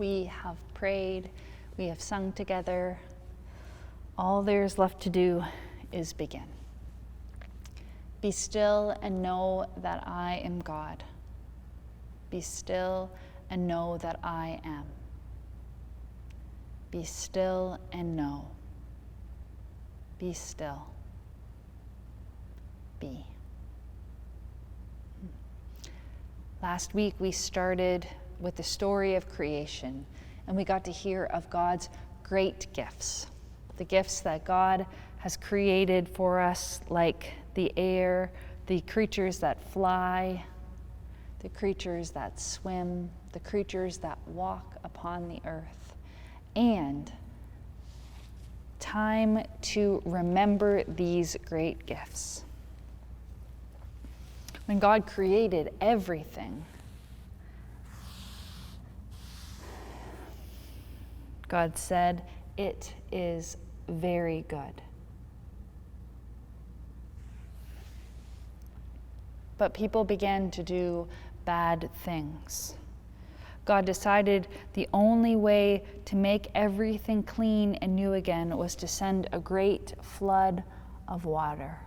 We have prayed, we have sung together. All there's left to do is begin. Be still and know that I am God. Be still and know that I am. Be still and know. Be still. Be. Last week we started with the story of creation, and we got to hear of God's great gifts. The gifts that God has created for us, like the air, the creatures that fly, the creatures that swim, the creatures that walk upon the earth, and time to remember these great gifts. When God created everything, God said, "It is very good." But people began to do bad things. God decided the only way to make everything clean and new again was to send a great flood of water.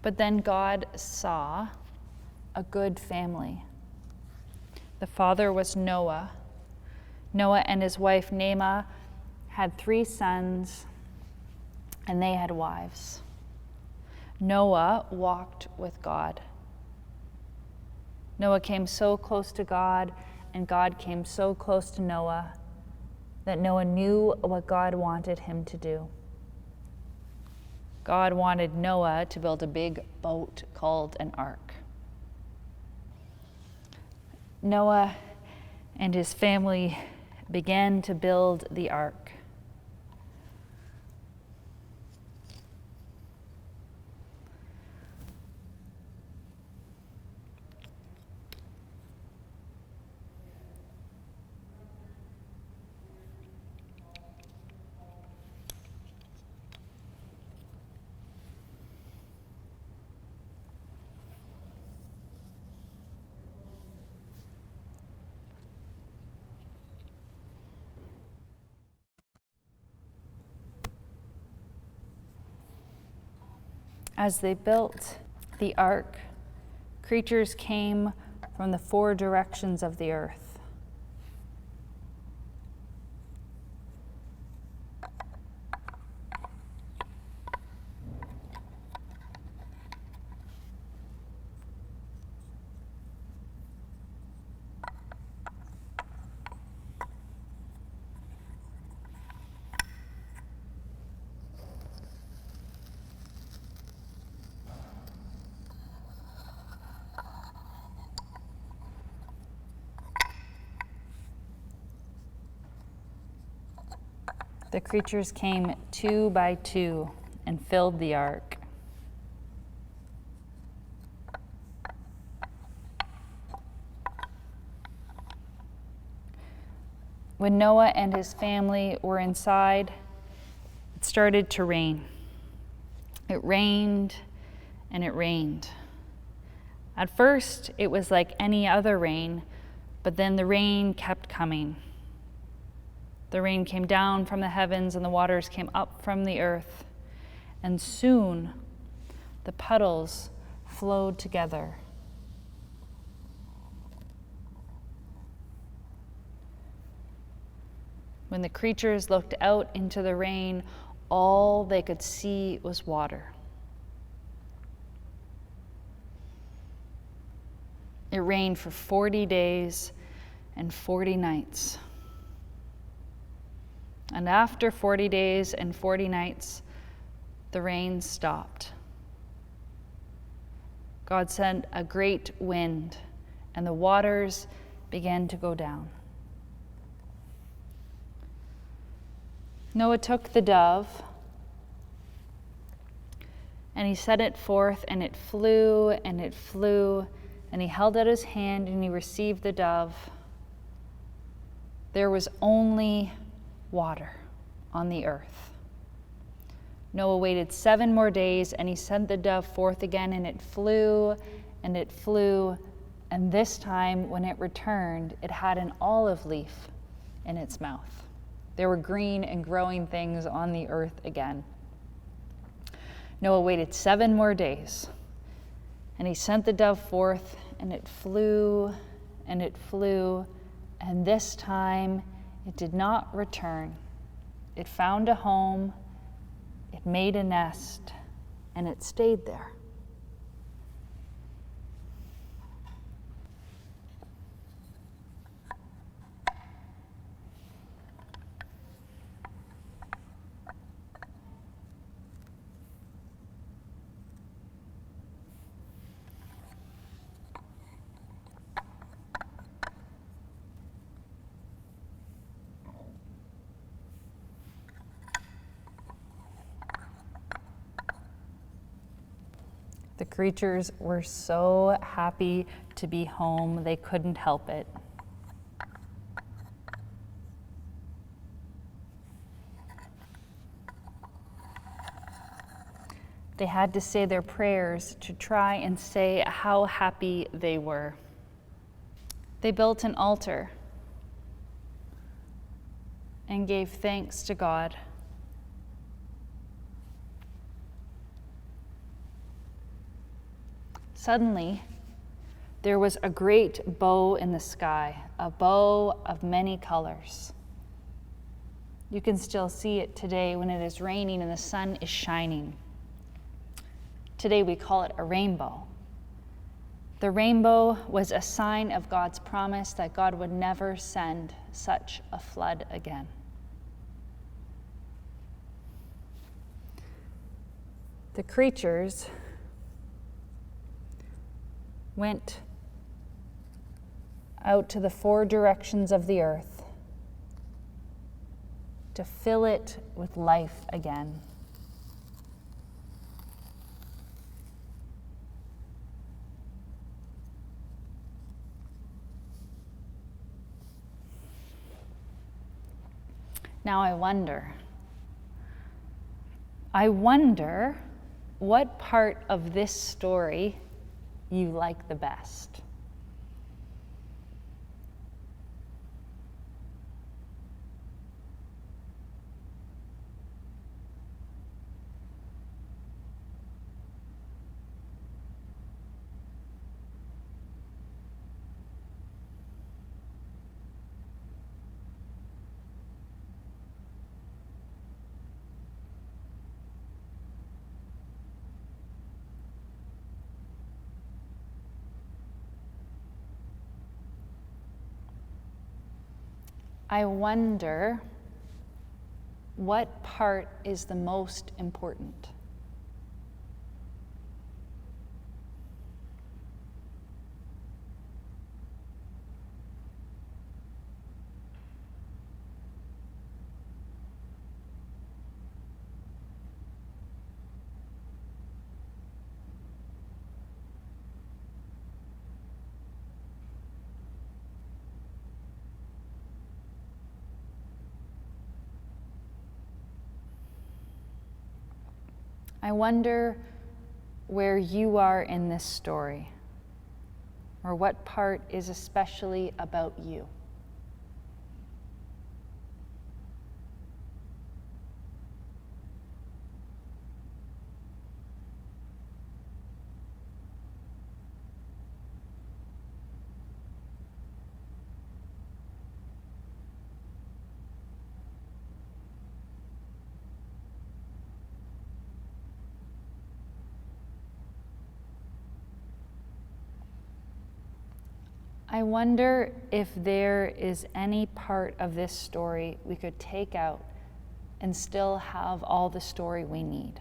But then God saw a good family. The father was Noah. Noah and his wife Naamah had 3 sons, and they had wives. Noah walked with God. Noah came so close to God, and God came so close to Noah that Noah knew what God wanted him to do. God wanted Noah to build a big boat called an ark. Noah and his family began to build the ark. As they built the ark, creatures came from the 4 directions of the earth. The creatures came 2 by 2 and filled the ark. When Noah and his family were inside, it started to rain. It rained and it rained. At first, it was like any other rain, but then the rain kept coming. The rain came down from the heavens and the waters came up from the earth. And soon the puddles flowed together. When the creatures looked out into the rain, all they could see was water. It rained for 40 days and 40 nights. And after 40 days and 40 nights, the rain stopped. God sent a great wind, and the waters began to go down. Noah took the dove, and he set it forth, and it flew, and it flew, and he held out his hand, and he received the dove. There was only water on the earth. Noah waited 7 more days, and he sent the dove forth again, and it flew, and it flew, and this time when it returned, it had an olive leaf in its mouth. There were green and growing things on the earth again. Noah waited 7 more days, and he sent the dove forth, and it flew, and it flew, and this time it did not return. It found a home, it made a nest, and it stayed there. The creatures were so happy to be home, they couldn't help it. They had to say their prayers to try and say how happy they were. They built an altar and gave thanks to God. Suddenly, there was a great bow in the sky, a bow of many colors. You can still see it today when it is raining and the sun is shining. Today we call it a rainbow. The rainbow was a sign of God's promise that God would never send such a flood again. The creatures went out to the 4 directions of the earth to fill it with life again. Now I wonder what part of this story you like the best. I wonder what part is the most important. I wonder where you are in this story, or what part is especially about you. I wonder if there is any part of this story we could take out and still have all the story we need.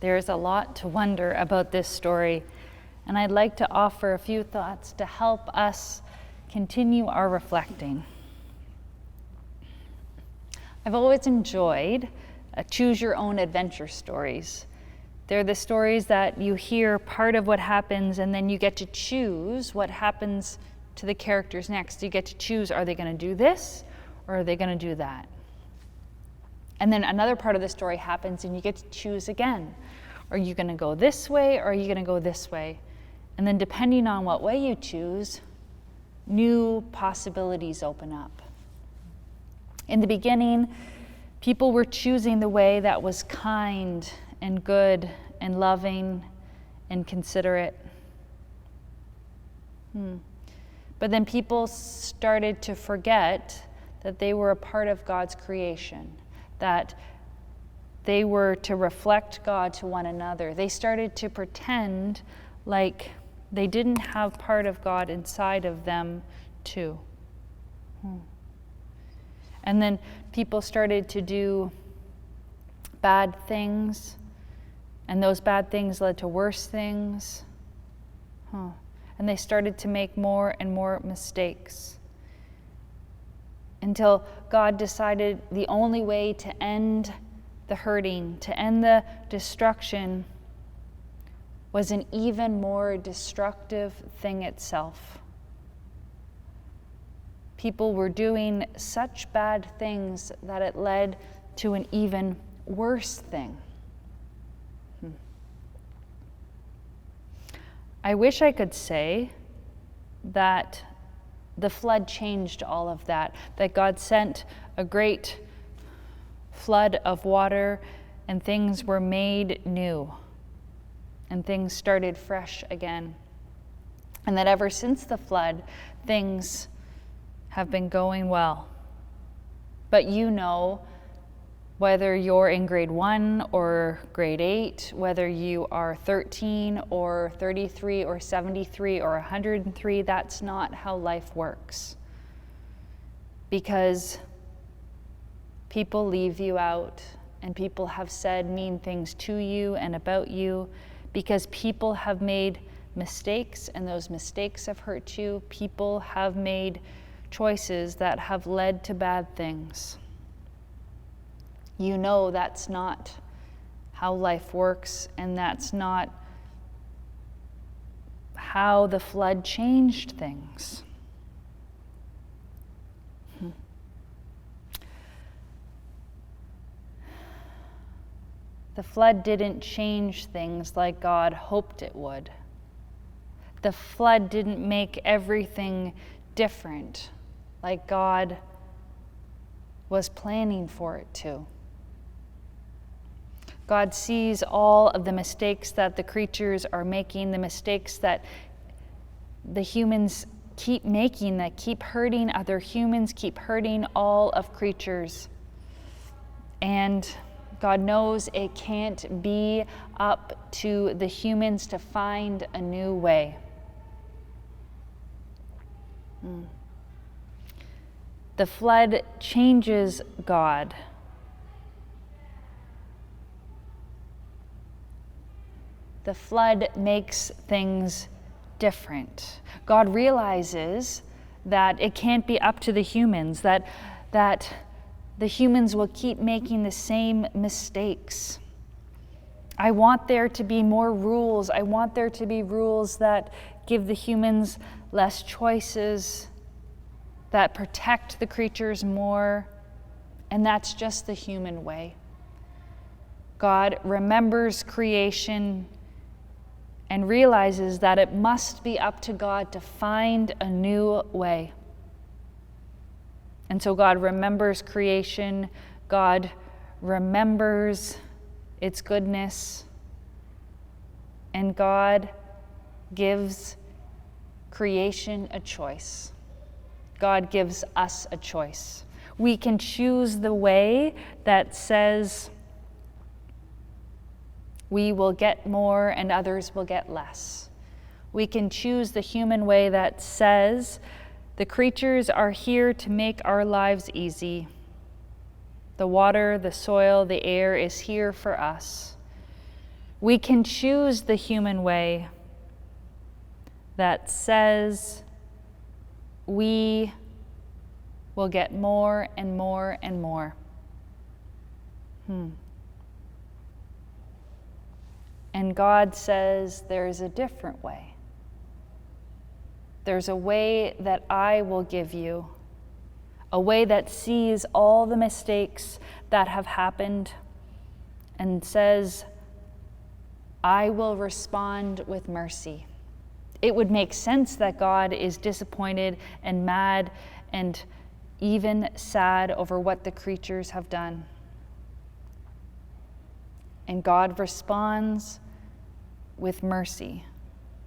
There is a lot to wonder about this story, and I'd like to offer a few thoughts to help us continue our reflecting. I've always enjoyed choose your own adventure stories. They're the stories that you hear part of what happens, and then you get to choose what happens to the characters next. You get to choose, are they going to do this or are they going to do that? And then another part of the story happens and you get to choose again. Are you going to go this way or are you going to go this way? And then depending on what way you choose, new possibilities open up. In the beginning, people were choosing the way that was kind and good and loving and considerate. But then people started to forget that they were a part of God's creation, that they were to reflect God to one another. They started to pretend like they didn't have part of God inside of them too. And then people started to do bad things, and those bad things led to worse things. And they started to make more and more mistakes until God decided the only way to end the hurting, to end the destruction, was an even more destructive thing itself. People were doing such bad things that it led to an even worse thing. I wish I could say that the flood changed all of that, that God sent a great flood of water and things were made new and things started fresh again. And that ever since the flood, things have been going well. But you know, whether you're in grade 1 or grade 8, whether you are 13 or 33 or 73 or 103, that's not how life works. Because people leave you out, and people have said mean things to you and about you, because people have made mistakes, and those mistakes have hurt you. People have made choices that have led to bad things. You know that's not how life works, and that's not how the flood changed things. The flood didn't change things like God hoped it would. The flood didn't make everything different like God was planning for it to. God sees all of the mistakes that the creatures are making, the mistakes that the humans keep making, that keep hurting other humans, keep hurting all of creatures. And God knows it can't be up to the humans to find a new way. The flood changes God. The flood makes things different. God realizes that it can't be up to the humans, that the humans will keep making the same mistakes. I want there to be more rules. I want there to be rules that give the humans less choices, that protect the creatures more, and that's just the human way. God remembers creation and realizes that it must be up to God to find a new way. And so God remembers creation, God remembers its goodness, and God gives creation a choice. God gives us a choice. We can choose the way that says we will get more and others will get less. We can choose the human way that says the creatures are here to make our lives easy. The water, the soil, the air is here for us. We can choose the human way that says we will get more and more and more. And God says there's a different way. There's a way that I will give you, a way that sees all the mistakes that have happened and says, I will respond with mercy. It would make sense that God is disappointed and mad and even sad over what the creatures have done. And God responds with mercy.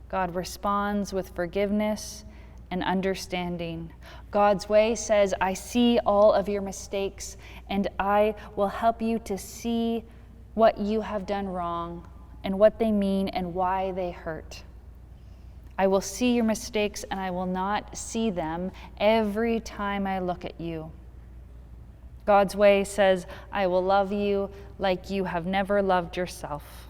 God responds with forgiveness and understanding. God's way says, I see all of your mistakes, and I will help you to see what you have done wrong and what they mean and why they hurt. I will see your mistakes, and I will not see them every time I look at you. God's way says, I will love you like you have never loved yourself.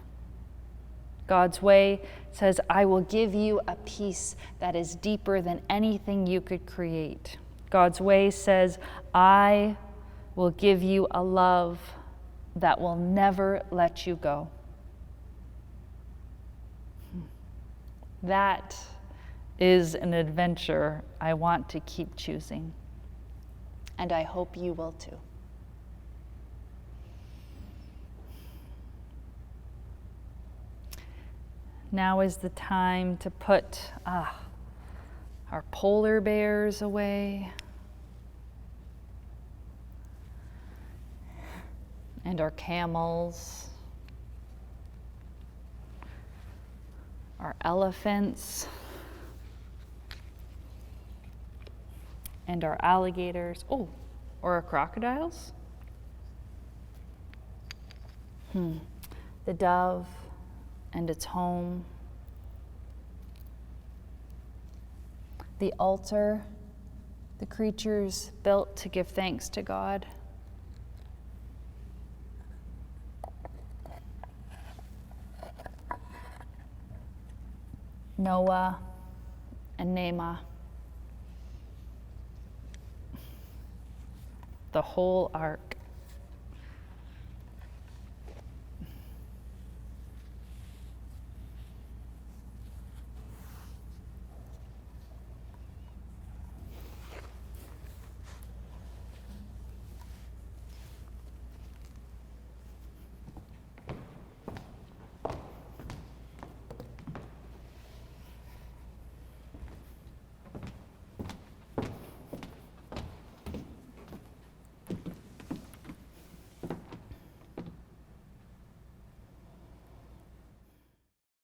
God's way says, I will give you a peace that is deeper than anything you could create. God's way says, I will give you a love that will never let you go. That is an adventure I want to keep choosing, and I hope you will too. Now is the time to put our polar bears away and our camels, our elephants, and our alligators. Oh, or our crocodiles. The dove and its home. The altar, the creatures built to give thanks to God. Noah and Naamah. The whole ark.